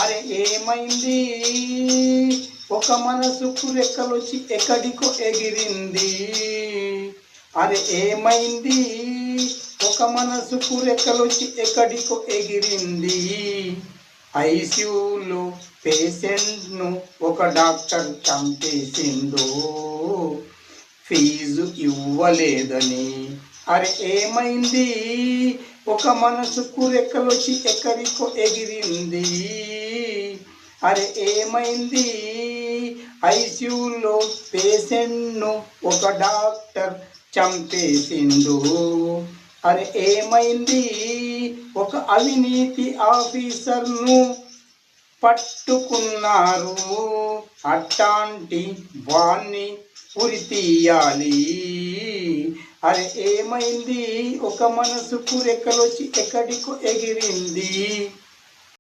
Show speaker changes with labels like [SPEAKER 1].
[SPEAKER 1] అరే ఏమైంది, ఒక మనసుకు రెక్కలొచ్చి ఎక్కడికో ఎగిరింది. అరే ఏమైంది, ఒక మనసుకు రెక్కలొచ్చి ఎక్కడికో ఎగిరింది. ఐసీయూలో పేషెంట్ను ఒక డాక్టర్ చంపేసిండు ఫీజు ఇవ్వలేదని. అరే ఏమైంది, ఒక మనసుకు రెక్కలొచ్చి ఎక్కడికో ఎగిరింది. అరే ఏమైంది, ఐసీయూలో పేషెంట్ను ఒక డాక్టర్ చంపేసిండు. అరే ఏమైంది, ఒక అవినీతి ఆఫీసర్ను పట్టుకున్నారు. అట్టాంటి వాణ్ణి ఉరి తీయాలి. అరే ఏమైంది, ఒక మనసుకు రెక్కలొచ్చి ఎక్కడికో ఎగిరింది.